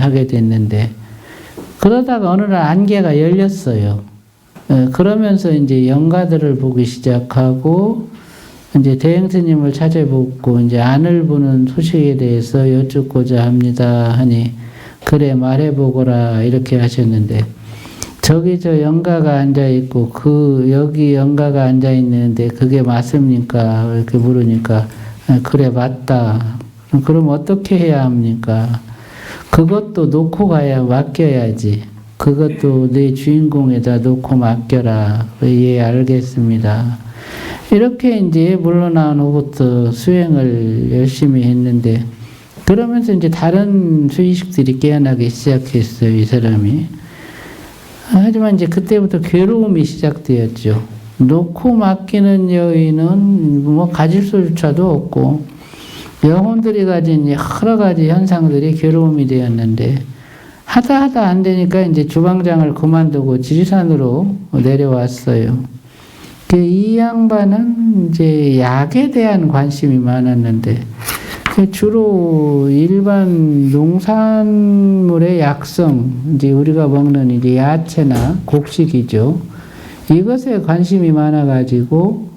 하게 됐는데, 그러다가 어느 날 안개가 열렸어요. 그러면서 이제 영가들을 보기 시작하고, 이제 대행스님을 찾아뵙고, 이제 안을 보는 소식에 대해서 여쭙고자 합니다 하니, 그래, 말해보거라, 이렇게 하셨는데, 저기 저 영가가 앉아있고, 여기 영가가 앉아있는데, 그게 맞습니까? 이렇게 물으니까, 그래, 맞다. 그럼 어떻게 해야 합니까? 그것도 놓고 가야 맡겨야지. 그것도 내 주인공에다 놓고 맡겨라. 예, 알겠습니다. 이렇게 이제 물러나온 후부터 수행을 열심히 했는데, 그러면서 이제 다른 수의식들이 깨어나기 시작했어요, 이 사람이. 하지만 이제 그때부터 괴로움이 시작되었죠. 놓고 맡기는 여인은 뭐 가질 수조차도 없고, 영혼들이 가진 여러 가지 현상들이 괴로움이 되었는데, 하다 안 되니까 이제 주방장을 그만두고 지리산으로 내려왔어요. 이 양반은 이제 약에 대한 관심이 많았는데, 주로 일반 농산물의 약성, 이제 우리가 먹는 이제 야채나 곡식이죠. 이것에 관심이 많아가지고,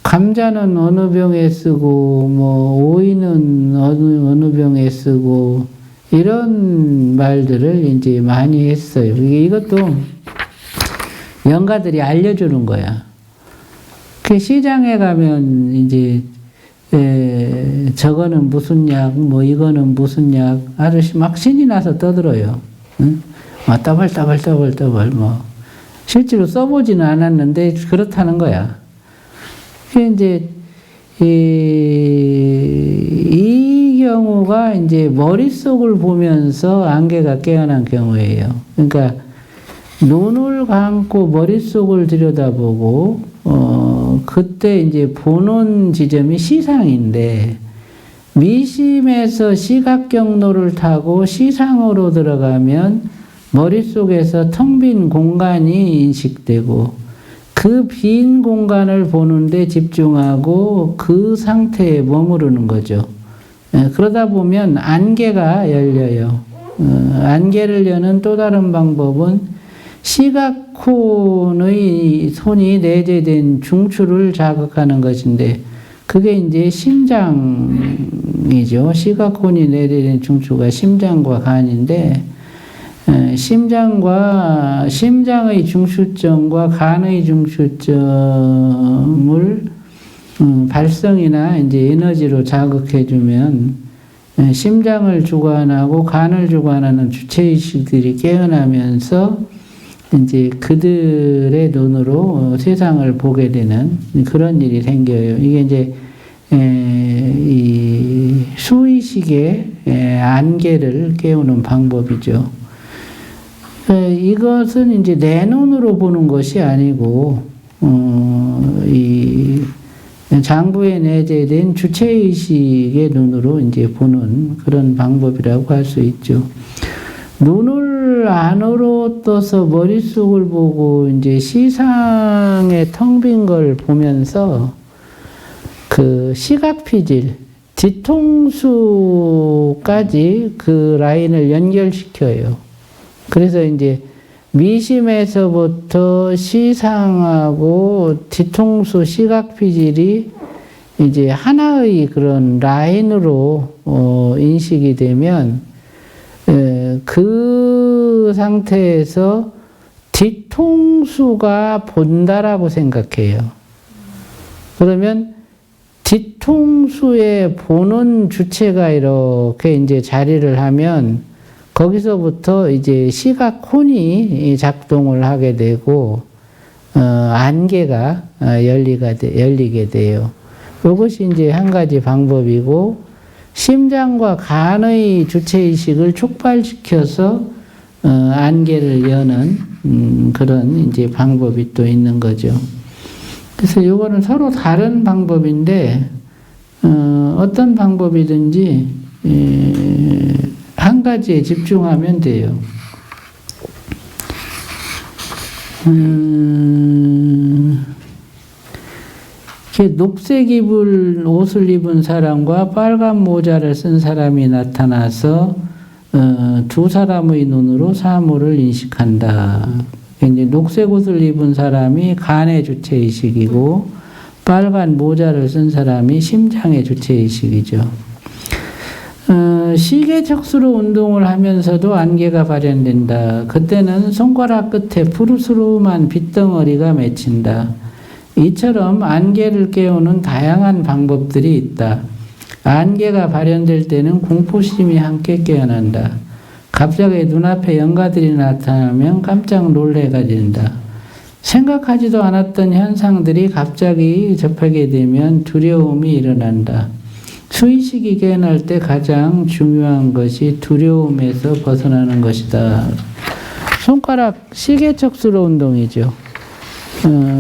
감자는 어느 병에 쓰고, 오이는 어느 병에 쓰고, 이런 말들을 이제 많이 했어요. 이것도 영가들이 알려주는 거야. 그 시장에 가면 이제 저거는 무슨 약, 이거는 무슨 약, 아저씨 막 신이 나서 떠들어요. 응? 따발따발 실제로 써보지는 않았는데 그렇다는 거야. 이제 이 경우가 이제 머릿속을 보면서 안개가 깨어난 경우예요. 그러니까 눈을 감고 머릿속을 들여다보고 그때 이제 보는 지점이 시상인데, 미심에서 시각 경로를 타고 시상으로 들어가면 머릿속에서 텅 빈 공간이 인식되고, 그 빈 공간을 보는데 집중하고 그 상태에 머무르는 거죠. 그러다 보면 안개가 열려요. 안개를 여는 또 다른 방법은 시각콘의 손이 내재된 중추를 자극하는 것인데, 그게 이제 심장이죠. 시각콘이 내재된 중추가 심장과 간인데, 심장의 중추점과 간의 중추점을 발성이나 이제 에너지로 자극해주면 심장을 주관하고 간을 주관하는 주체의식들이 깨어나면서 이제 그들의 눈으로 세상을 보게 되는 그런 일이 생겨요. 이게 이제 이 수의식의 안개를 깨우는 방법이죠. 이것은 이제 내 눈으로 보는 것이 아니고, 이 장부에 내재된 주체의식의 눈으로 이제 보는 그런 방법이라고 할 수 있죠. 눈을 안으로 떠서 머릿속을 보고 이제 시상의 텅 빈 걸 보면서 그 시각피질, 뒤통수까지 그 라인을 연결시켜요. 그래서 이제 미심에서부터 시상하고 뒤통수 시각피질이 이제 하나의 그런 라인으로 인식이 되면 그 상태에서 뒤통수가 본다라고 생각해요. 그러면 뒤통수에 보는 주체가 이렇게 이제 자리를 하면 거기서부터 이제 시각콘이 작동을 하게 되고, 안개가 열리게 돼요. 이것이 이제 한 가지 방법이고, 심장과 간의 주체의식을 촉발시켜서, 안개를 여는, 그런 이제 방법이 또 있는 거죠. 그래서 이거는 서로 다른 방법인데, 어떤 방법이든지, 한 가지에 집중하면 돼요. 이렇게 녹색 옷을 입은 사람과 빨간 모자를 쓴 사람이 나타나서 두 사람의 눈으로 사물을 인식한다. 이제 녹색 옷을 입은 사람이 간의 주체의식이고 빨간 모자를 쓴 사람이 심장의 주체의식이죠. 시계척수로 운동을 하면서도 안개가 발현된다. 그때는 손가락 끝에 푸르스름한 빗덩어리가 맺힌다. 이처럼 안개를 깨우는 다양한 방법들이 있다. 안개가 발현될 때는 공포심이 함께 깨어난다. 갑자기 눈앞에 영가들이 나타나면 깜짝 놀래가진다. 생각하지도 않았던 현상들이 갑자기 접하게 되면 두려움이 일어난다. 수의식이 깨어날 때 가장 중요한 것이 두려움에서 벗어나는 것이다. 손가락 시계척수로 운동이죠.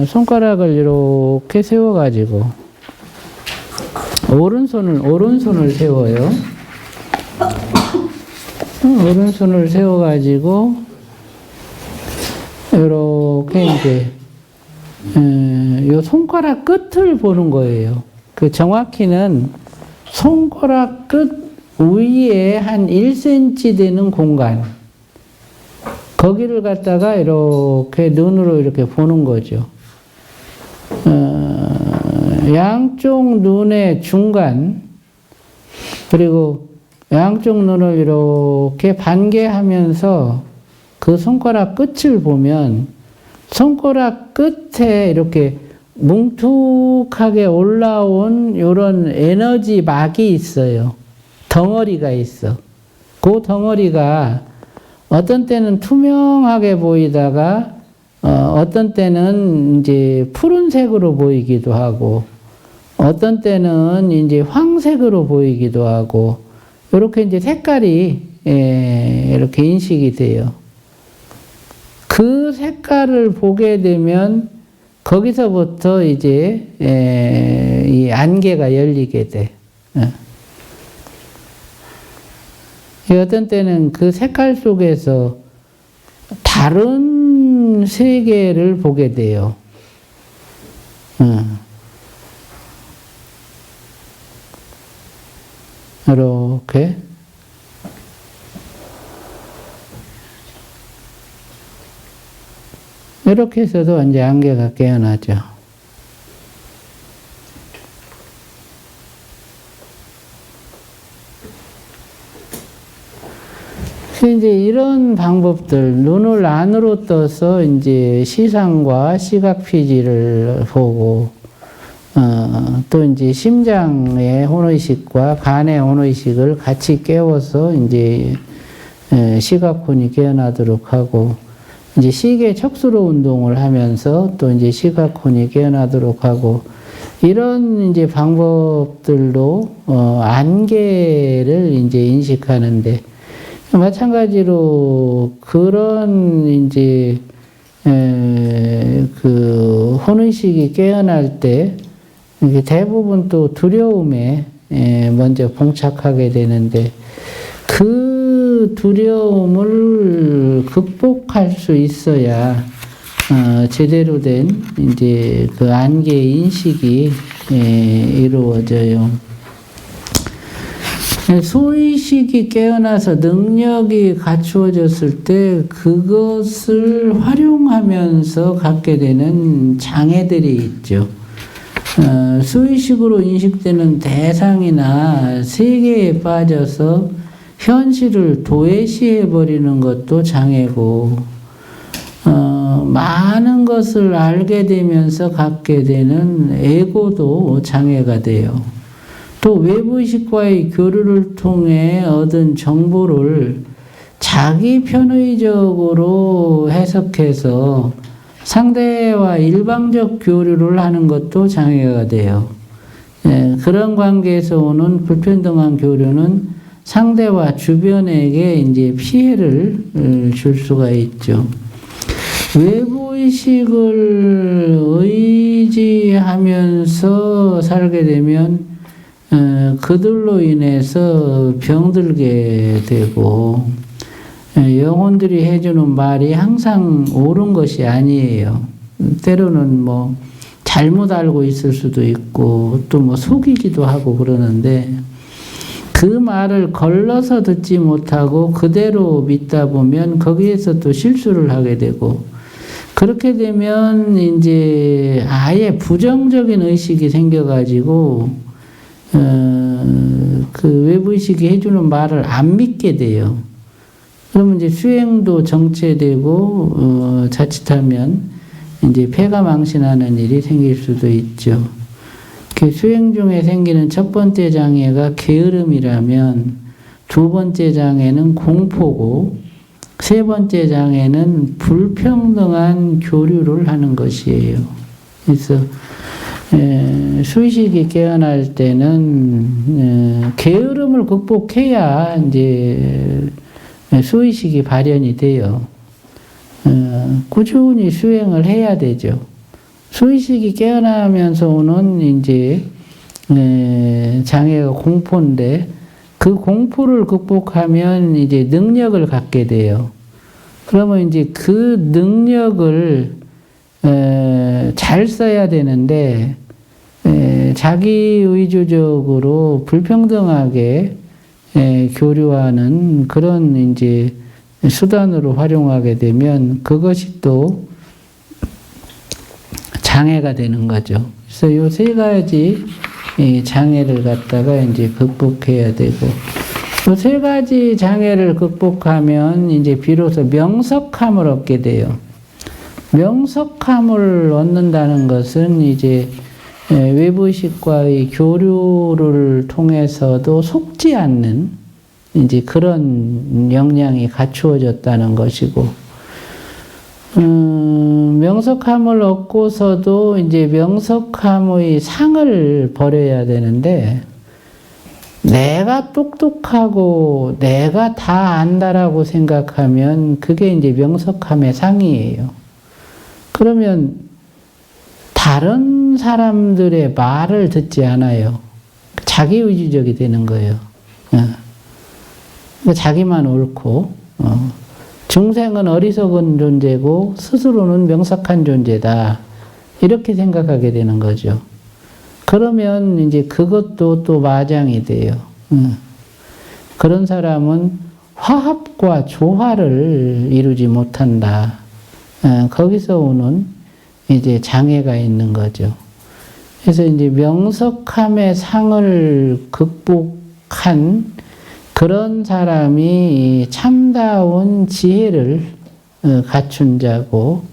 손가락을 이렇게 세워가지고 오른손을 세워요. 오른손을 세워가지고 이렇게 이제 요 손가락 끝을 보는 거예요. 그 정확히는 손가락 끝 위에 한 1cm 되는 공간, 거기를 갖다가 이렇게 눈으로 이렇게 보는 거죠. 양쪽 눈의 중간, 그리고 양쪽 눈을 이렇게 반개하면서 그 손가락 끝을 보면 손가락 끝에 이렇게 뭉툭하게 올라온 이런 에너지 막이 있어요. 덩어리가 있어. 그 덩어리가 어떤 때는 투명하게 보이다가 어떤 때는 이제 푸른색으로 보이기도 하고 어떤 때는 이제 황색으로 보이기도 하고 이렇게 이제 색깔이 이렇게 인식이 돼요. 그 색깔을 보게 되면 거기서부터 이제 이 안개가 열리게 돼. 어떤 때는 그 색깔 속에서 다른 세계를 보게 돼요. 이렇게. 이렇게 해서도 이제 안개가 깨어나죠. 이제 이런 방법들, 눈을 안으로 떠서 이제 시상과 시각 피지를 보고, 또 이제 심장의 혼의식과 간의 혼의식을 같이 깨워서 이제 시각혼이 깨어나도록 하고, 이제 시계 척수로 운동을 하면서 또 이제 시각혼이 깨어나도록 하고, 이런 이제 방법들로 안개를 이제 인식하는데, 마찬가지로 그런 이제 그 혼의식이 깨어날 때 대부분 또 두려움에 먼저 봉착하게 되는데 그 두려움을 극복할 수 있어야 제대로 된 이제 그 안개 인식이 이루어져요. 소의식이 깨어나서 능력이 갖추어졌을 때 그것을 활용하면서 갖게 되는 장애들이 있죠. 수의식으로 인식되는 대상이나 세계에 빠져서 현실을 도외시해버리는 것도 장애고, 많은 것을 알게 되면서 갖게 되는 에고도 장애가 돼요. 또 외부의식과의 교류를 통해 얻은 정보를 자기 편의적으로 해석해서 상대와 일방적 교류를 하는 것도 장애가 돼요. 그런 관계에서 오는 불평등한 교류는 상대와 주변에게 이제 피해를 줄 수가 있죠. 외부의식을 의지하면서 살게 되면 그들로 인해서 병들게 되고, 영혼들이 해주는 말이 항상 옳은 것이 아니에요. 때로는 뭐 잘못 알고 있을 수도 있고 또 뭐 속이기도 하고 그러는데 그 말을 걸러서 듣지 못하고 그대로 믿다 보면 거기에서 또 실수를 하게 되고 그렇게 되면 이제 아예 부정적인 의식이 생겨가지고 그 외부의식이 해주는 말을 안 믿게 돼요. 그러면 이제 수행도 정체되고 자칫하면 이제 패가망신하는 일이 생길 수도 있죠. 그 수행 중에 생기는 첫 번째 장애가 게으름이라면 두 번째 장애는 공포고 세 번째 장애는 불평등한 교류를 하는 것이에요. 그래서 수의식이 깨어날 때는 게으름을 극복해야 이제 수의식이 발현이 돼요. 꾸준히 수행을 해야 되죠. 수의식이 깨어나면서 오는 이제 장애가 공포인데 그 공포를 극복하면 이제 능력을 갖게 돼요. 그러면 이제 그 능력을 잘 써야 되는데 자기의주적으로 불평등하게 교류하는 그런 이제 수단으로 활용하게 되면 그것이 또 장애가 되는 거죠. 그래서 이 세 가지 장애를 갖다가 이제 극복해야 되고, 이 세 가지 장애를 극복하면 이제 비로소 명석함을 얻게 돼요. 명석함을 얻는다는 것은 이제 외부의식과의 교류를 통해서도 속지 않는 이제 그런 역량이 갖추어졌다는 것이고, 명석함을 얻고서도 이제 명석함의 상을 버려야 되는데, 내가 똑똑하고 내가 다 안다라고 생각하면 그게 이제 명석함의 상이에요. 그러면 다른 사람들의 말을 듣지 않아요. 자기의지적이 되는 거예요. 자기만 옳고, 중생은 어리석은 존재고 스스로는 명석한 존재다. 이렇게 생각하게 되는 거죠. 그러면 이제 그것도 또 마장이 돼요. 그런 사람은 화합과 조화를 이루지 못한다. 거기서 오는 이제 장애가 있는 거죠. 그래서 이제 명석함의 상을 극복한 그런 사람이 참다운 지혜를 갖춘 자고,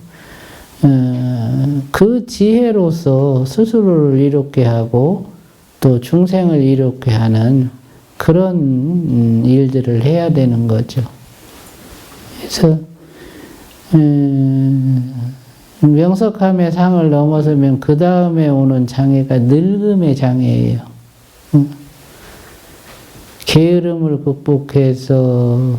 그 지혜로서 스스로를 이롭게 하고 또 중생을 이롭게 하는 그런 일들을 해야 되는 거죠. 그래서 명석함의 상을 넘어서면 그 다음에 오는 장애가 늙음의 장애예요. 게으름을 극복해서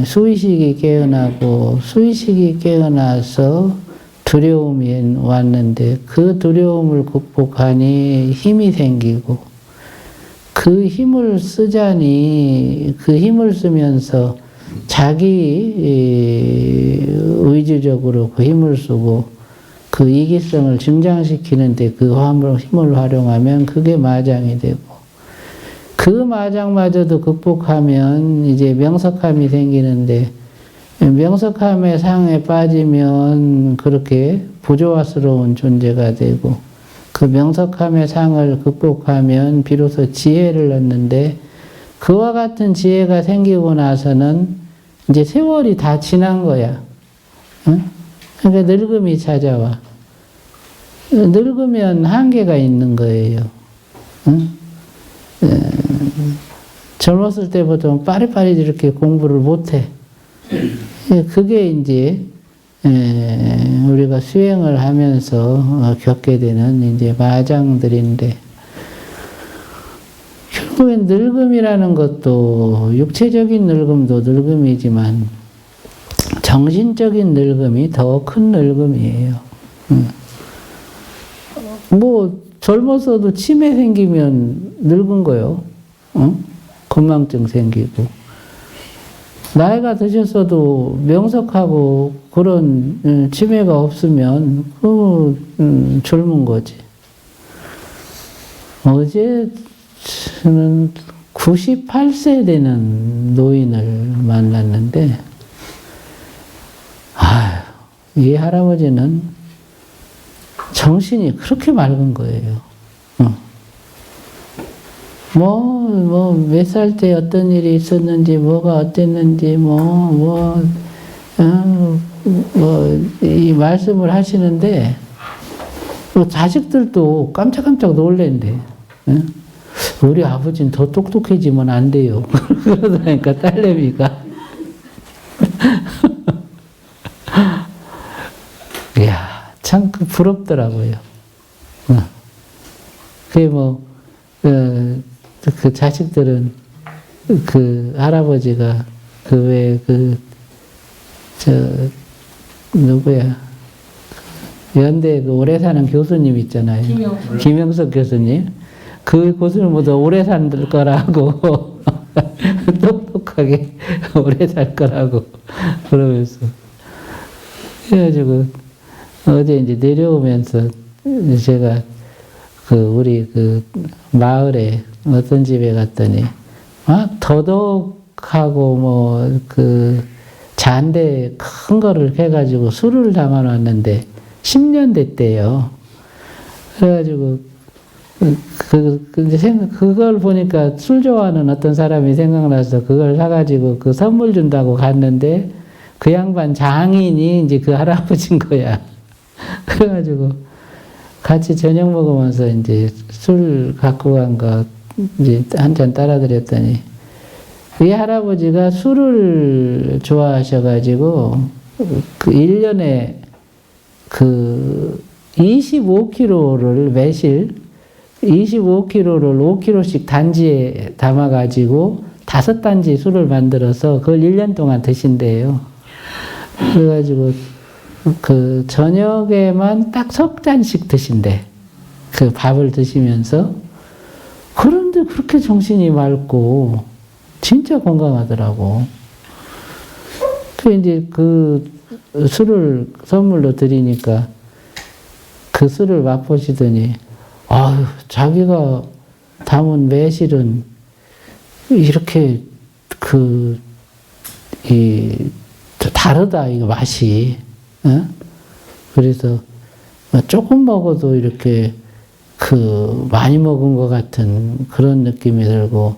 수의식이 깨어나고, 수의식이 깨어나서 두려움이 왔는데 그 두려움을 극복하니 힘이 생기고, 그 힘을 쓰자니 그 힘을 쓰면서 자기 의지적으로 그 힘을 쓰고 그 이기성을 증장시키는데 그 힘을 활용하면 그게 마장이 되고, 그 마장마저도 극복하면 이제 명석함이 생기는데, 명석함의 상에 빠지면 그렇게 부조화스러운 존재가 되고, 그 명석함의 상을 극복하면 비로소 지혜를 얻는데, 그와 같은 지혜가 생기고 나서는 이제 세월이 다 지난 거야. 그러니까 늙음이 찾아와. 늙으면 한계가 있는 거예요. 젊었을 때부터 빠리빠리 이렇게 공부를 못해. 그게 이제 우리가 수행을 하면서 겪게 되는 이제 마장들인데, 결국엔 늙음이라는 것도 육체적인 늙음도 늙음이지만 정신적인 늙음이 더 큰 늙음이에요. 뭐 젊었어도 치매 생기면 늙은 거요. 건망증 생기고, 나이가 드셨어도 명석하고 그런 치매가 없으면 젊은 거지. 어제 저는 98세 되는 노인을 만났는데, 이 할아버지는 정신이 그렇게 맑은 거예요. 몇 살 때 어떤 일이 있었는지, 뭐가 어땠는지, 이 말씀을 하시는데, 자식들도 깜짝깜짝 놀랜대. 우리 아버지는 더 똑똑해지면 안 돼요. 그러다니까 딸내미가. 이야, 참 부럽더라고요. 그 자식들은 그 할아버지가 누구야? 연대 그 오래 사는 교수님 있잖아요. 김영석 교수님. 그 교수님보다 오래 살 거라고. 똑똑하게 오래 살 거라고. 그러면서. 그래가지고, 어제 이제 내려오면서 제가 우리 마을에 어떤 집에 갔더니, 더덕하고 잔대 큰 거를 해가지고 술을 담아놨는데 10년 됐대요. 그래가지고 그걸 보니까 술 좋아하는 어떤 사람이 생각나서 그걸 사가지고 선물 준다고 갔는데 그 양반 장인이 이제 그 할아버지인 거야. 그래가지고 같이 저녁 먹으면서 이제 술 갖고 간 거 이제 한 잔 따라드렸더니 이 할아버지가 술을 좋아하셔가지고 1년에 25kg를 매실 25kg를 5kg씩 단지에 담아가지고 5단지 술을 만들어서 그걸 1년 동안 드신대요. 그래가지고 저녁에만 딱 3잔씩 드신대. 밥을 드시면서. 그런데 그렇게 정신이 맑고 진짜 건강하더라고. 이제 술을 선물로 드리니까 그 술을 맛보시더니 자기가 담은 매실은 이렇게 다르다, 이거 맛이. 그래서 조금 먹어도 이렇게 많이 먹은 것 같은 그런 느낌이 들고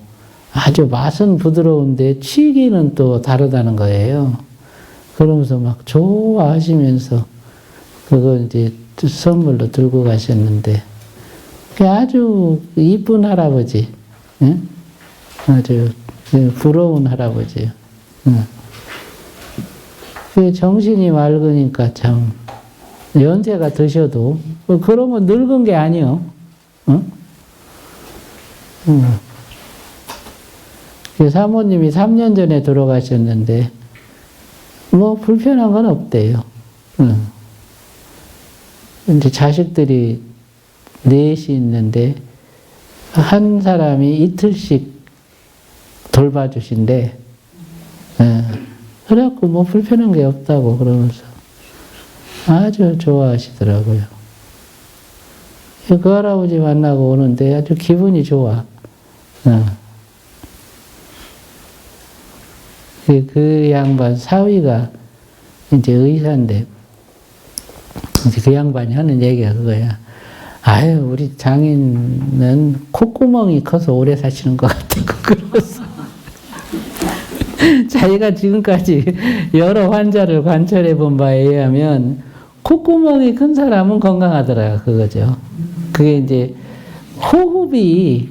아주 맛은 부드러운데 취기는 또 다르다는 거예요. 그러면서 막 좋아하시면서 그거 이제 선물로 들고 가셨는데 아주 이쁜 할아버지, 응? 아주 부러운 할아버지요. 응. 정신이 맑으니까 참 연세가 드셔도 그러면 늙은 게 아니요. 응? 사모님이 3년 전에 돌아가셨는데 불편한 건 없대요. 이제 자식들이 넷이 있는데 한 사람이 이틀씩 돌봐주신대. 그래갖고 불편한 게 없다고 그러면서 아주 좋아하시더라고요. 그 할아버지 만나고 오는데 아주 기분이 좋아. 그 양반 사위가 이제 의사인데 이제 그 양반이 하는 얘기가 그거야. 우리 장인은 콧구멍이 커서 오래 사시는 것 같다고 그러면서 자기가 지금까지 여러 환자를 관찰해 본 바에 의하면 콧구멍이 큰 사람은 건강하더라 그거죠. 그게 이제 호흡이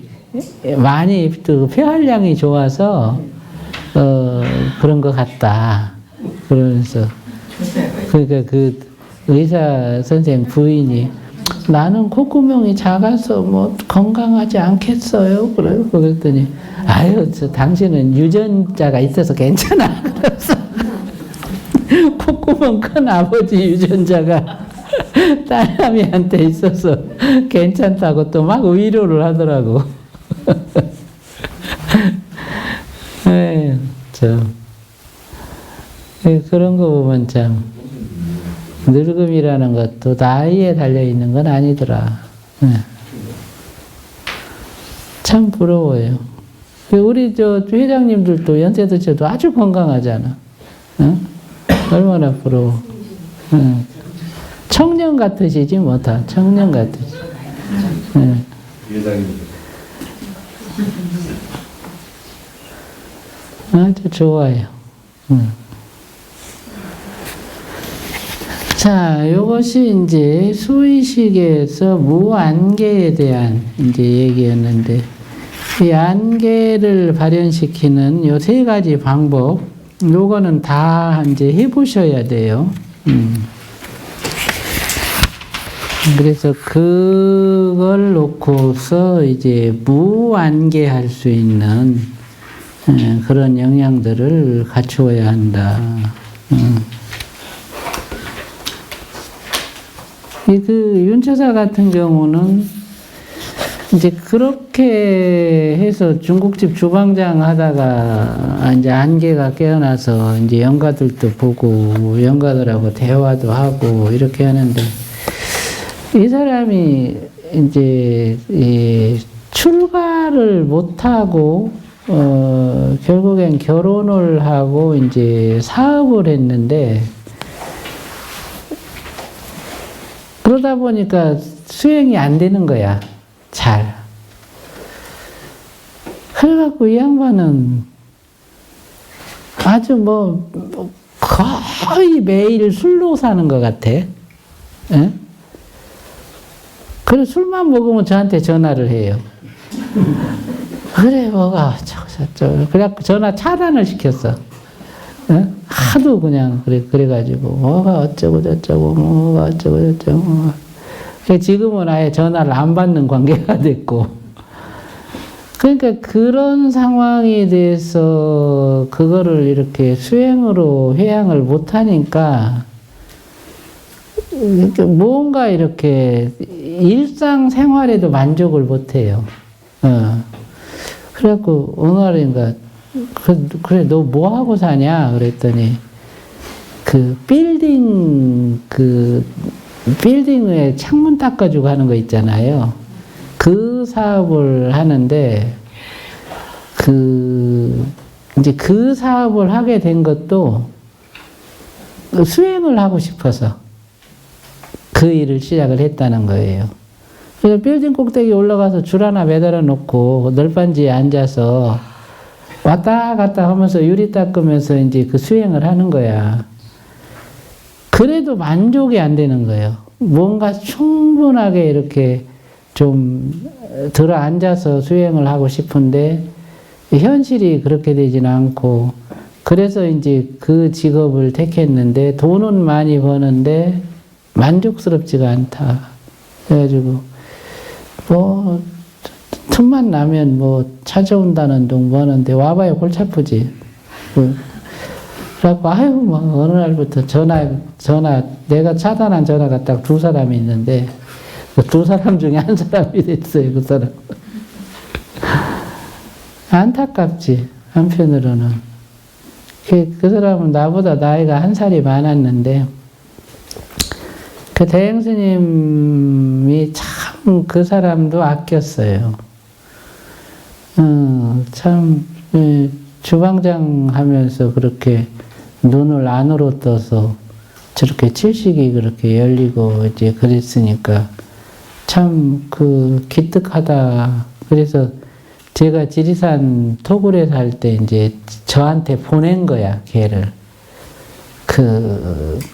많이 폐활량이 좋아서 그런 것 같다. 그러면서 그러니까 의사 선생 부인이 나는 콧구멍이 작아서 건강하지 않겠어요? 그랬더니 당신은 유전자가 있어서 괜찮아. 그래서 콧구멍 큰 아버지 유전자가 딸내미한테 있어서 괜찮다고 또 막 위로를 하더라고. 그런 거 보면 참 늙음이라는 것도 나이에 달려있는 건 아니더라. 네. 참 부러워요. 우리 회장님들도 연세 드셔도 아주 건강하잖아. 응? 얼마나 부러워. 응. 청년 같으시지 뭐 다. 청년 같으시. 응. 아주 좋아요. 응. 자, 이것이 이제 수의식에서 무안개에 대한 이제 얘기였는데, 이 안개를 발현시키는 요 세 가지 방법, 요거는 다 이제 해보셔야 돼요. 그래서 그걸 놓고서 이제 무안개할 수 있는 그런 역량들을 갖추어야 한다. 그 윤처사 같은 경우는 이제 그렇게 해서 중국집 주방장 하다가 이제 안개가 깨어나서 이제 영가들도 보고 영가들하고 대화도 하고 이렇게 하는데, 이 사람이 이제 이 출가를 못하고 결국엔 결혼을 하고 이제 사업을 했는데, 그러다 보니까 수행이 안 되는 거야. 잘. 그래갖고 이 양반은 아주 거의 매일 술로 사는 것 같아. 예? 그래, 술만 먹으면 저한테 전화를 해요. 그래, 뭐가 어쩌고. 그래갖고 전화 차단을 시켰어. 예? 하도 그냥 그래가지고 뭐가 어쩌고 저쩌고. 지금은 아예 전화를 안 받는 관계가 됐고. 그러니까 그런 상황에 대해서 그거를 이렇게 수행으로 회양을 못하니까 뭔가 이렇게 일상생활에도 만족을 못해요. 그래갖고 어느 날인가 그래 너 뭐 하고 사냐 그랬더니 빌딩에 창문 닦아주고 하는 거 있잖아요. 그 사업을 하는데 이제 그 사업을 하게 된 것도 수행을 하고 싶어서 그 일을 시작을 했다는 거예요. 그래서 빌딩 꼭대기 올라가서 줄 하나 매달아 놓고 널빤지에 앉아서 왔다 갔다 하면서 유리 닦으면서 이제 그 수행을 하는 거야. 그래도 만족이 안 되는 거예요. 뭔가 충분하게 이렇게 좀 들어 앉아서 수행을 하고 싶은데 현실이 그렇게 되지는 않고, 그래서 이제 그 직업을 택했는데 돈은 많이 버는데 만족스럽지가 않다. 그래가지고 틈만 나면 찾아온다는 둥 뭐하는데 와봐야 골치 아프지. 그래갖고 어느 날부터 전화 내가 차단한 전화가 딱 두 사람이 있는데 그 두 사람 중에 한 사람이 됐어요. 그 사람. 안타깝지 한편으로는. 그 사람은 나보다 나이가 한 살이 많았는데 그 대행스님이 참 그 사람도 아꼈어요. 참 주방장 하면서 그렇게 눈을 안으로 떠서 저렇게 칠식이 그렇게 열리고 이제 그랬으니까 참 기특하다. 그래서 제가 지리산 토굴에 살 때 이제 저한테 보낸 거야, 걔를.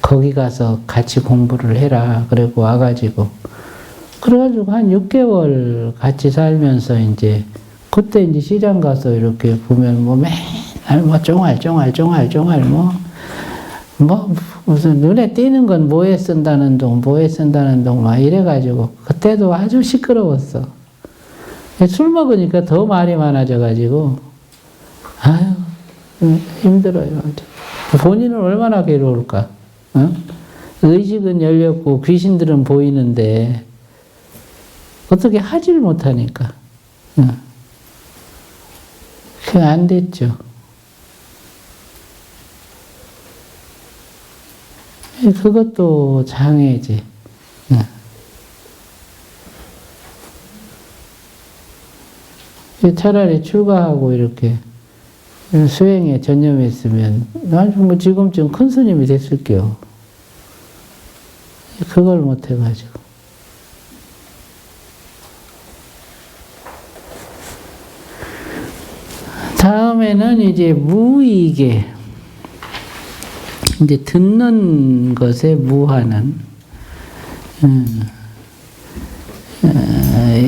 거기 가서 같이 공부를 해라. 그리고 와가지고. 그래가지고 한 6개월 같이 살면서 이제 그때 이제 시장 가서 이렇게 보면 맨날 쫑알 무슨 눈에 띄는 건 뭐에 쓴다는 동 막 이래가지고 그때도 아주 시끄러웠어. 술 먹으니까 더 말이 많아져가지고 아유 힘들어요. 본인은 얼마나 괴로울까. 의식은 열렸고 귀신들은 보이는데 어떻게 하질 못하니까. 그게 안 됐죠. 그것도 장애지. 차라리 출가하고 이렇게 수행에 전념했으면 나중에 뭐 지금쯤 큰 스님이 됐을게요. 그걸 못 해가지고. 다음에는 이제 무이계. 이제 듣는 것에 무하는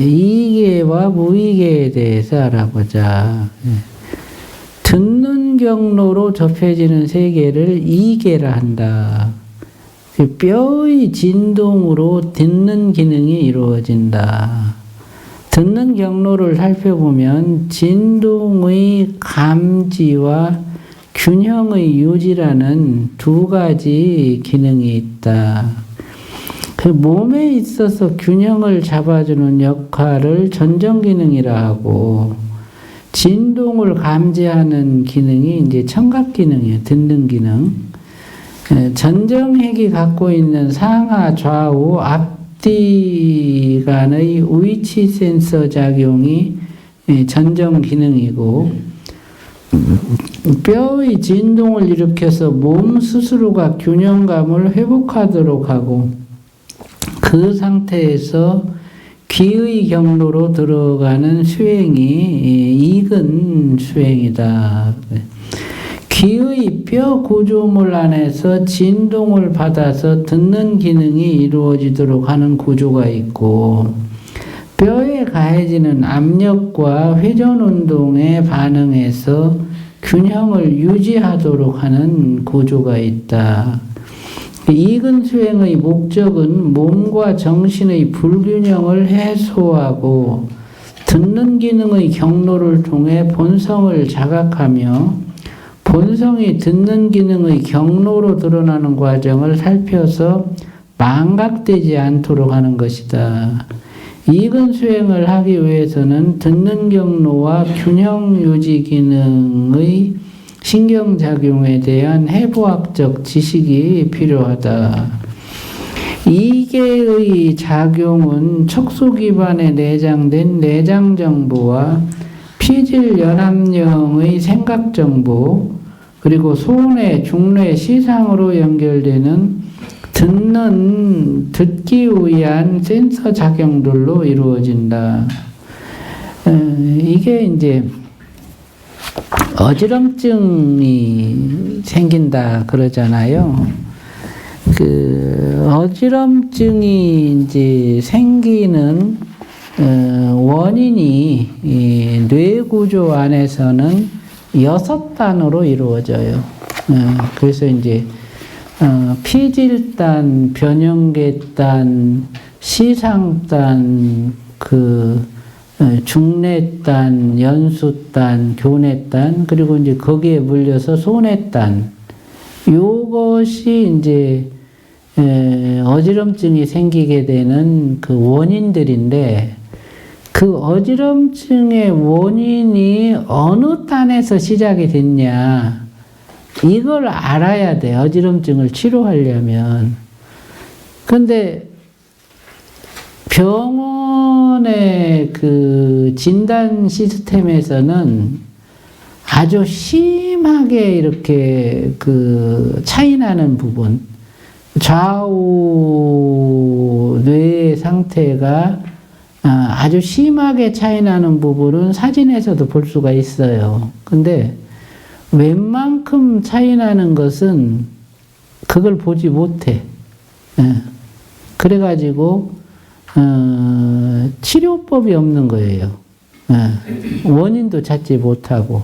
이계와 무이계에 대해서 알아보자. 듣는 경로로 접해지는 세계를 이계라 한다. 뼈의 진동으로 듣는 기능이 이루어진다. 듣는 경로를 살펴보면 진동의 감지와 균형의 유지라는 두 가지 기능이 있다. 그 몸에 있어서 균형을 잡아주는 역할을 전정기능이라 하고, 진동을 감지하는 기능이 이제 청각기능이에요. 듣는 기능. 전정핵이 갖고 있는 상하, 좌우, 앞뒤 간의 위치 센서 작용이 전정기능이고, 뼈의 진동을 일으켜서 몸 스스로가 균형감을 회복하도록 하고, 그 상태에서 귀의 경로로 들어가는 수행이 익은 수행이다. 귀의 뼈 구조물 안에서 진동을 받아서 듣는 기능이 이루어지도록 하는 구조가 있고, 뼈에 가해지는 압력과 회전 운동에 반응해서 균형을 유지하도록 하는 구조가 있다. 익은 수행의 목적은 몸과 정신의 불균형을 해소하고 듣는 기능의 경로를 통해 본성을 자각하며 본성이 듣는 기능의 경로로 드러나는 과정을 살펴서 망각되지 않도록 하는 것이다. 익은 수행을 하기 위해서는 듣는 경로와 균형 유지 기능의 신경작용에 대한 해부학적 지식이 필요하다. 이계의 작용은 척수 기반에 내장된 내장 정보와 피질 연합령의 생각 정보, 그리고 소뇌, 중뇌, 시상으로 연결되는 듣기 위한 센서 작용들로 이루어진다. 이게 이제 어지럼증이 생긴다 그러잖아요. 그 어지럼증이 이제 생기는 원인이 이 뇌 구조 안에서는 6단으로 이루어져요. 그래서 이제 피질단, 변형계단, 시상단, 중뇌단, 연수단, 교뇌단, 그리고 이제 거기에 물려서 소뇌단. 요것이 이제 어지럼증이 생기게 되는 그 원인들인데, 그 어지럼증의 원인이 어느 단에서 시작이 됐냐, 이걸 알아야 돼. 어지럼증을 치료하려면. 근데 병원의 그 진단 시스템에서는 아주 심하게 이렇게 그 차이 나는 부분, 좌우 뇌의 상태가 아주 심하게 차이 나는 부분은 사진에서도 볼 수가 있어요. 근데 웬만큼 차이 나는 것은 그걸 보지 못해. 그래가지고 치료법이 없는 거예요. 원인도 찾지 못하고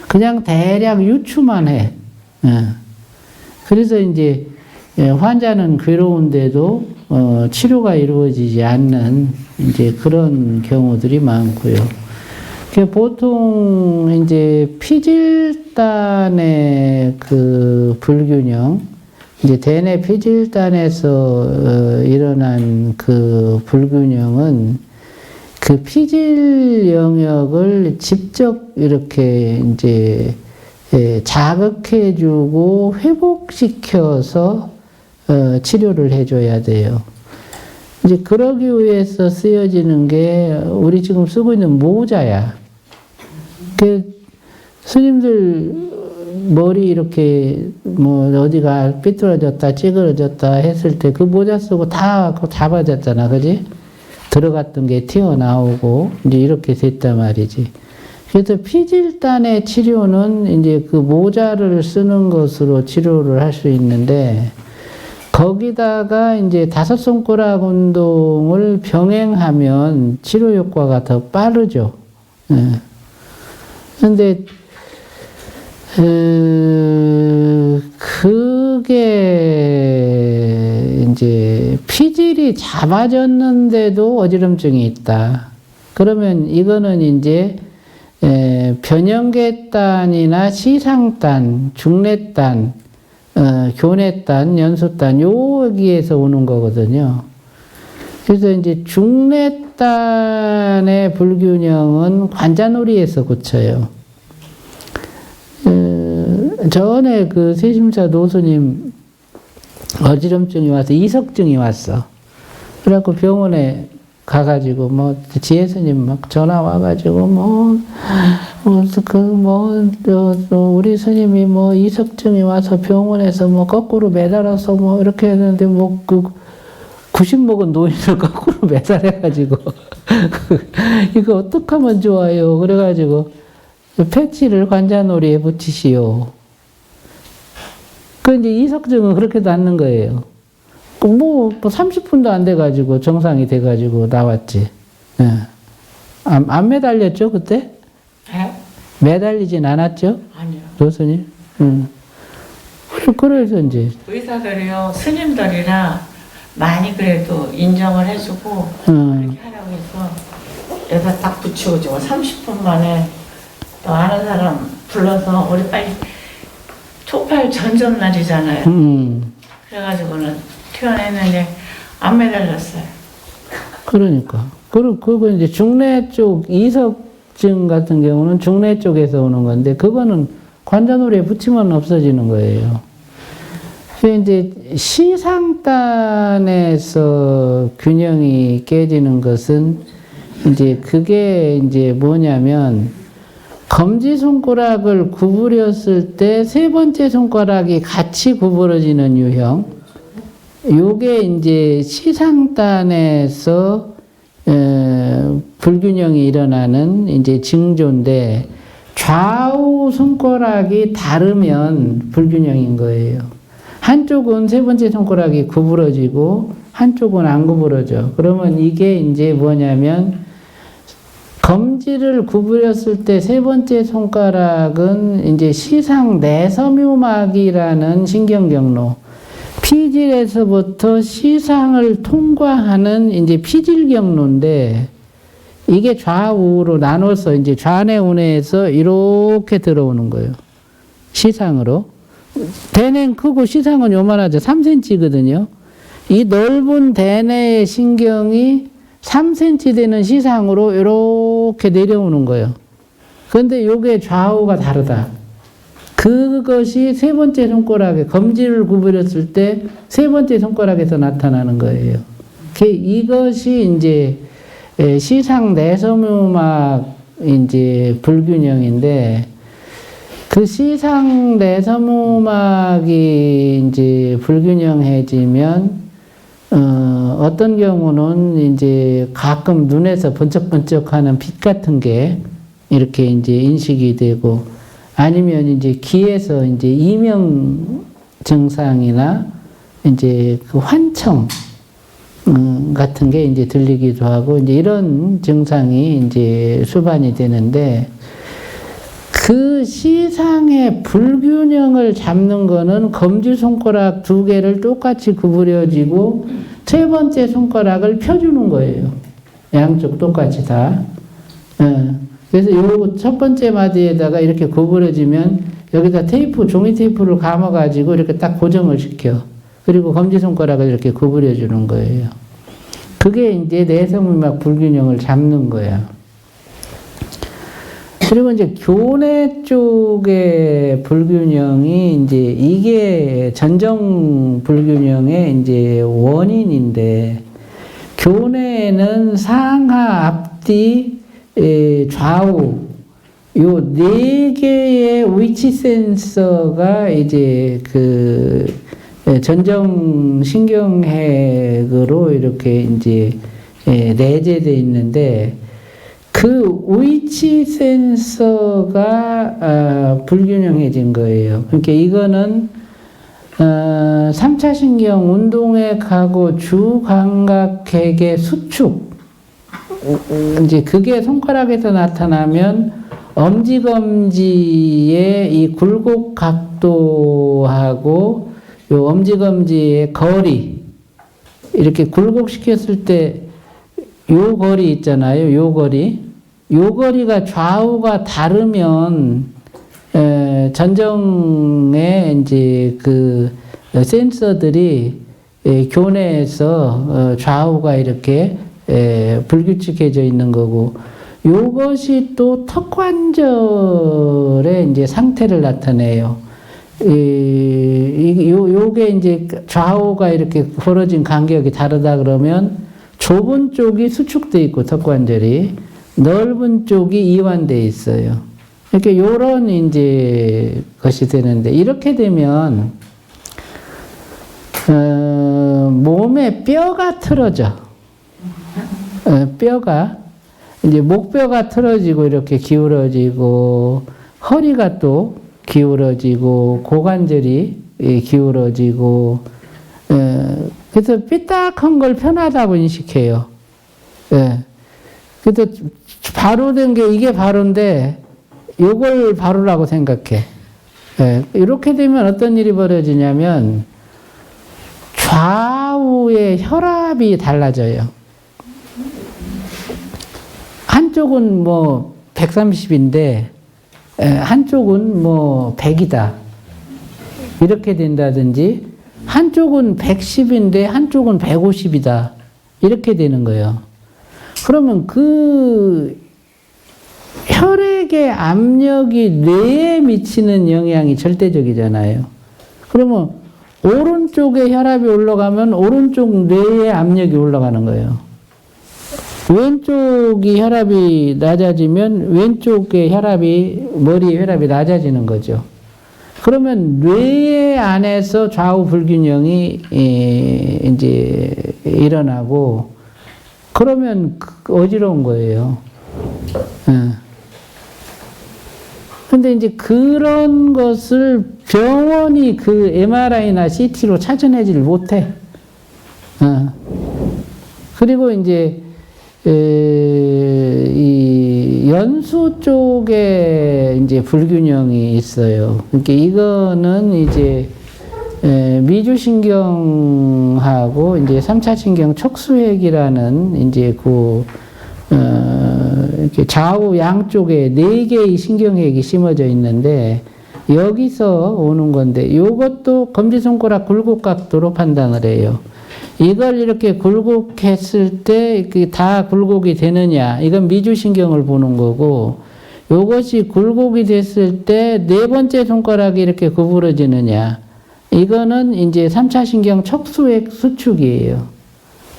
그냥 대략 유추만 해. 그래서 이제 환자는 괴로운데도 치료가 이루어지지 않는 이제 그런 경우들이 많고요. 보통 이제 피질단의 그 불균형, 이제 대뇌 피질단에서 일어난 그 불균형은 그 피질 영역을 직접 이렇게 이제 자극해주고 회복시켜서 치료를 해줘야 돼요. 이제 그러기 위해서 쓰여지는 게 우리 지금 쓰고 있는 모자야. 스님들 머리 이렇게 뭐 어디가 삐뚤어졌다 찌그러졌다 했을 때 그 모자 쓰고 다 잡아졌잖아, 그지? 들어갔던 게 튀어나오고 이제 이렇게 됐단 말이지. 그래서 피질단의 치료는 이제 그 모자를 쓰는 것으로 치료를 할 수 있는데, 거기다가 이제 다섯 손가락 운동을 병행하면 치료 효과가 더 빠르죠. 그런데 그게 이제 피질이 잡아졌는데도 어지럼증이 있다. 그러면 이거는 이제 변형계단이나 시상단, 중래단, 교내단, 연수단 여기에서 오는 거거든요. 그래서 이제 중래단의 불균형은 관자놀이에서 고쳐요. 전에 그 세심사 노스님 어지럼증이 와서 이석증이 왔어. 그래갖고 병원에 가가지고 뭐 지혜스님 막 전화 와가지고 우리 스님이 뭐 이석증이 와서 병원에서 뭐 거꾸로 매달아서 뭐 이렇게 했는데 뭐 그 90 먹은 노인을 거꾸로 매달아가지고 이거 어떻게 하면 좋아요? 그래가지고 패치를 관자놀이에 붙이시오. 그 이제 이석증은 그렇게 낫는 거예요. 뭐 30분도 안 돼가지고 정상이 돼가지고 나왔지. 예. 안 매달렸죠 그때? 네? 매달리진 않았죠? 아니요. 교수님. 그래서 이제 의사들이요 스님들이나 많이 그래도 인정을 해주고 그렇게 하라고 해서 여기다 딱 붙이고 지금 30분 만에 또 아는 사람 불러서 우리 빨리 초팔 전전날이잖아요. 그래가지고는 퇴원했는데 안 매달렸어요. 그러니까. 그거 이제 중래 쪽 이석증 같은 경우는 중래 쪽에서 오는 건데 그거는 관자놀이에 붙이면 없어지는 거예요. 그래서 이제 시상단에서 균형이 깨지는 것은 이제 그게 이제 뭐냐면 검지손가락을 구부렸을 때 세 번째 손가락이 같이 구부러지는 유형. 요게 이제 시상단에서 불균형이 일어나는 이제 징조인데 좌우 손가락이 다르면 불균형인 거예요. 한쪽은 세 번째 손가락이 구부러지고 한쪽은 안 구부러져. 그러면 이게 이제 뭐냐면 검지를 구부렸을 때 세 번째 손가락은 이제 시상 내섬유막이라는 신경경로, 피질에서부터 시상을 통과하는 이제 피질 경로인데 이게 좌우로 나눠서 이제 좌뇌우뇌에서 이렇게 들어오는 거예요. 시상으로. 대뇌는 크고 시상은 요만하죠. 3cm거든요. 이 넓은 대뇌의 신경이 3cm 되는 시상으로 이렇게 내려오는 거예요. 그런데 요게 좌우가 다르다. 그것이 세 번째 손가락에 검지를 구부렸을 때 세 번째 손가락에서 나타나는 거예요. 이것이 이제 시상 내섬유막 이제 불균형인데 그 시상 내섬유막이 이제 불균형해지면 어떤 경우는 이제 가끔 눈에서 번쩍번쩍하는 빛 같은 게 이렇게 이제 인식이 되고 아니면 이제 귀에서 이제 이명 증상이나 이제 그 환청 같은 게 이제 들리기도 하고 이제 이런 증상이 이제 수반이 되는데 그 시상의 불균형을 잡는 거는 검지손가락 두 개를 똑같이 구부려지고 세 번째 손가락을 펴주는 거예요. 양쪽 똑같이 다. 그래서 요 첫 번째 마디에다가 이렇게 구부러지면 여기다 테이프, 종이 테이프를 감아가지고 이렇게 딱 고정을 시켜. 그리고 검지손가락을 이렇게 구부려주는 거예요. 그게 이제 내섬유막 불균형을 잡는 거야. 그리고 이제 교내 쪽의 불균형이 이제 이게 전정 불균형의 이제 원인인데, 교내에는 상하, 앞뒤, 좌우 요 네 개의 위치 센서가 이제 그 전정 신경핵으로 이렇게 이제 내재되어 있는데, 그 위치 센서가 불균형해진 거예요. 그러니까 이거는 3차 신경 운동핵하고 주감각핵의 수축, 이제 그게 손가락에서 나타나면 엄지검지의 이 굴곡 각도하고 요 엄지검지의 거리, 이렇게 굴곡시켰을 때 요 거리 있잖아요. 요 거리가 좌우가 다르면 전정의 이제 그 센서들이 교내에서 좌우가 이렇게 불규칙해져 있는 거고, 요것이 또 턱관절의 이제 상태를 나타내요. 요게 이제 좌우가 이렇게 벌어진 간격이 다르다 그러면 좁은 쪽이 수축돼 있고 턱관절이, 넓은 쪽이 이완돼 있어요. 이렇게 요런 이제 것이 되는데, 이렇게 되면 몸에 뼈가 틀어져. 뼈가 이제 목뼈가 틀어지고 이렇게 기울어지고, 허리가 또 기울어지고, 고관절이 기울어지고, 그래서 삐딱한 걸 편하다고 인식해요. 그래서 바로 된 게 이게 바로인데, 요걸 바로라고 생각해. 이렇게 되면 어떤 일이 벌어지냐면, 좌우의 혈압이 달라져요. 한쪽은 뭐 130인데 한쪽은 뭐 100이다. 이렇게 된다든지, 한쪽은 110인데 한쪽은 150이다. 이렇게 되는 거예요. 그러면 그 혈액의 압력이 뇌에 미치는 영향이 절대적이잖아요. 그러면 오른쪽에 혈압이 올라가면 오른쪽 뇌의 압력이 올라가는 거예요. 왼쪽이 혈압이 낮아지면 왼쪽의 혈압이, 머리의 혈압이 낮아지는 거죠. 그러면 뇌 안에서 좌우 불균형이 이제 일어나고, 그러면 어지러운 거예요. 근데 이제 그런 것을 병원이 그 MRI나 CT로 찾아내지를 못해. 그리고 이제 이 연수 쪽에 이제 불균형이 있어요. 그러니까 이거는 이제 미주신경하고 이제 3차 신경 척수핵이라는 이제 이렇게 좌우 양쪽에 4개의 신경핵이 심어져 있는데, 여기서 오는 건데, 요것도 검지손가락 굴곡 각도로 판단을 해요. 이걸 이렇게 굴곡했을 때 다 굴곡이 되느냐, 이건 미주신경을 보는 거고, 요것이 굴곡이 됐을 때 4번째 손가락이 이렇게 구부러지느냐, 이거는 이제 3차 신경 척수핵 수축이에요.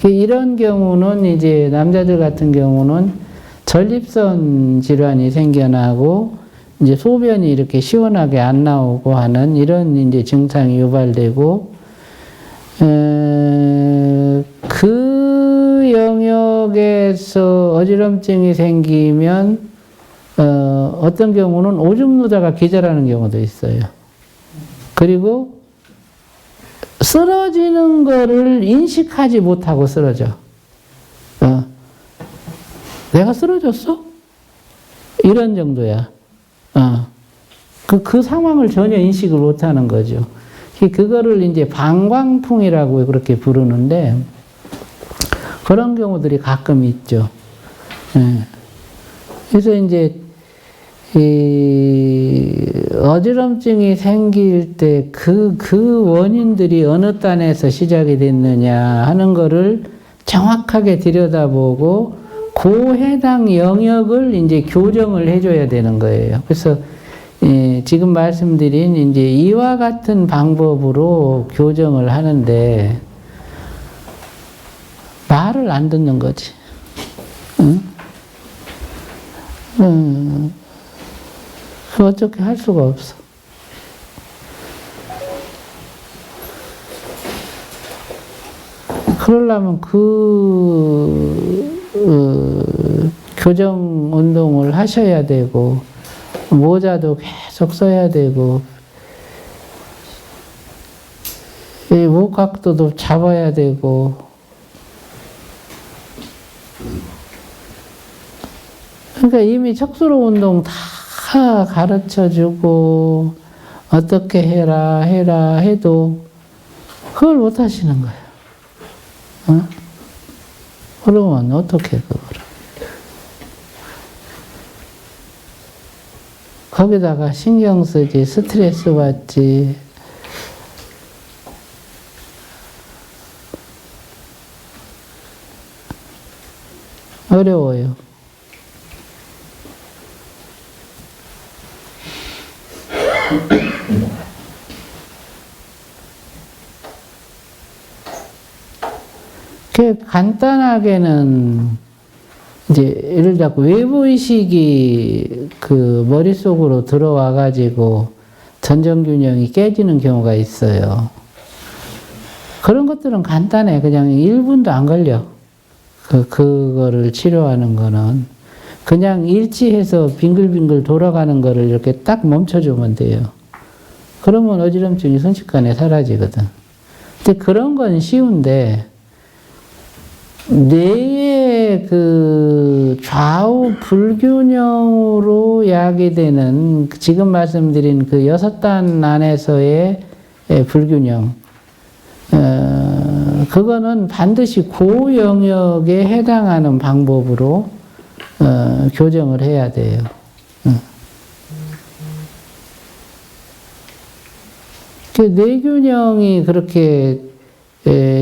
이런 경우는 이제 남자들 같은 경우는 전립선 질환이 생겨나고, 이제 소변이 이렇게 시원하게 안 나오고 하는 이런 이제 증상이 유발되고, 그 영역에서 어지럼증이 생기면 어떤 경우는 오줌 누다가 기절하는 경우도 있어요. 그리고 쓰러지는 거를 인식하지 못하고 쓰러져. 내가 쓰러졌어? 이런 정도야. 그 상황을 전혀 인식을 못하는 거죠. 그거를 이제 방광풍이라고 그렇게 부르는데, 그런 경우들이 가끔 있죠. 그래서 이제 어지럼증이 생길 때 그 원인들이 어느 단에서 시작이 됐느냐 하는 거를 정확하게 들여다보고, 그 해당 영역을 이제 교정을 해줘야 되는 거예요. 그래서 지금 말씀드린 이제 이와 같은 방법으로 교정을 하는데 말을 안 듣는 거지. 응? 어떻게 할 수가 없어. 그러려면 교정 운동을 하셔야 되고, 모자도 계속 써야 되고, 이 목각도도 잡아야 되고, 그러니까 이미 척수로 운동 다 가르쳐 주고, 어떻게 해라 해도, 그걸 못 하시는 거예요. 어? 그러면 어떻게 그거를? 거기다가 신경 쓰지, 스트레스 받지. 어려워요. 간단하게는 이제 예를 들어 외부의식이 그 머릿속으로 들어와 가지고 전정균형이 깨지는 경우가 있어요. 그런 것들은 간단해. 그냥 1분도 안 걸려. 그거를 치료하는 거는 그냥 일치해서 빙글빙글 돌아가는 거를 이렇게 딱 멈춰주면 돼요. 그러면 어지럼증이 순식간에 사라지거든. 근데 그런 건 쉬운데 뇌의 그 좌우 불균형으로 야기되는 지금 말씀드린 그 6단 안에서의 불균형, 그거는 반드시 그 영역에 해당하는 방법으로 교정을 해야 돼요. 뇌균형이 그렇게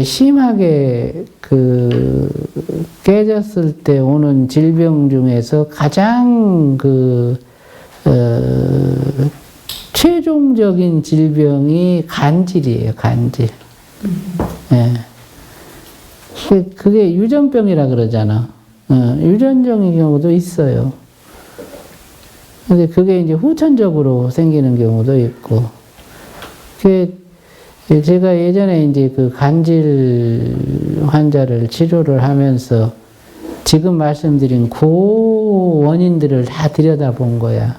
심하게 깨졌을 때 오는 질병 중에서 가장 최종적인 질병이 간질이에요, 간질. 예. 그게 유전병이라 그러잖아. 유전적인 경우도 있어요. 근데 그게 이제 후천적으로 생기는 경우도 있고. 제가 예전에 이제 그 간질 환자를 치료를 하면서 지금 말씀드린 그 원인들을 다 들여다본 거야.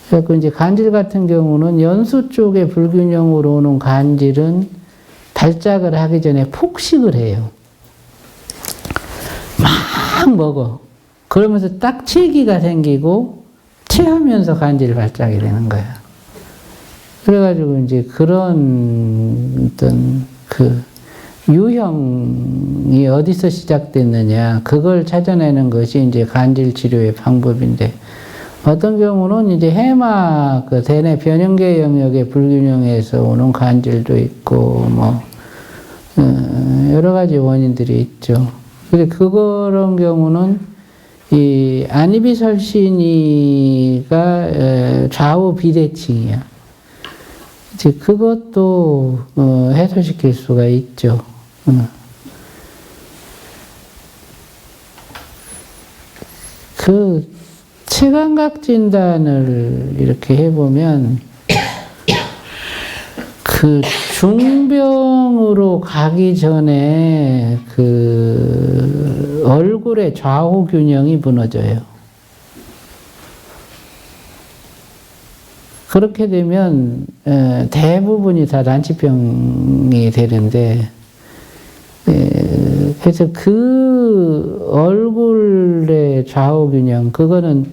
그래서 이제 간질 같은 경우는 연수 쪽의 불균형으로 오는 간질은 발작을 하기 전에 폭식을 해요. 막 먹어. 그러면서 딱 체기가 생기고 체하면서 간질 발작이 되는 거야. 그래가지고 이제 그런 어떤 그 유형이 어디서 시작됐느냐, 그걸 찾아내는 것이 이제 간질 치료의 방법인데, 어떤 경우는 이제 해마 그 대뇌 변형계 영역의 불균형에서 오는 간질도 있고, 여러 가지 원인들이 있죠. 근데 그런 경우는 이 안이비설신이가 좌우 비대칭이야. 이제 그것도 해소시킬 수가 있죠. 그 체감각 진단을 이렇게 해보면 그 중병으로 가기 전에 그 얼굴의 좌우 균형이 무너져요. 그렇게 되면 대부분이 다 난치병이 되는데, 그래서 그 얼굴의 좌우 균형, 그거는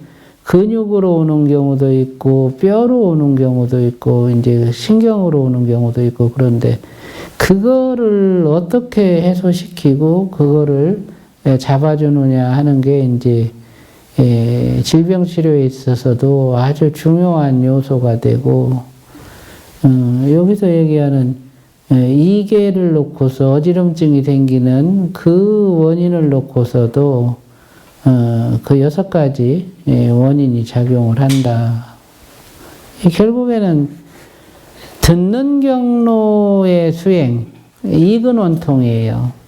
근육으로 오는 경우도 있고 뼈로 오는 경우도 있고 이제 신경으로 오는 경우도 있고, 그런데 그거를 어떻게 해소시키고 그거를 잡아주느냐 하는 게 이제 질병 치료에 있어서도 아주 중요한 요소가 되고, 여기서 얘기하는 이계를 놓고서 어지럼증이 생기는 그 원인을 놓고서도 그 6가지 원인이 작용을 한다. 결국에는 듣는 경로의 수행, 이근 원통이에요.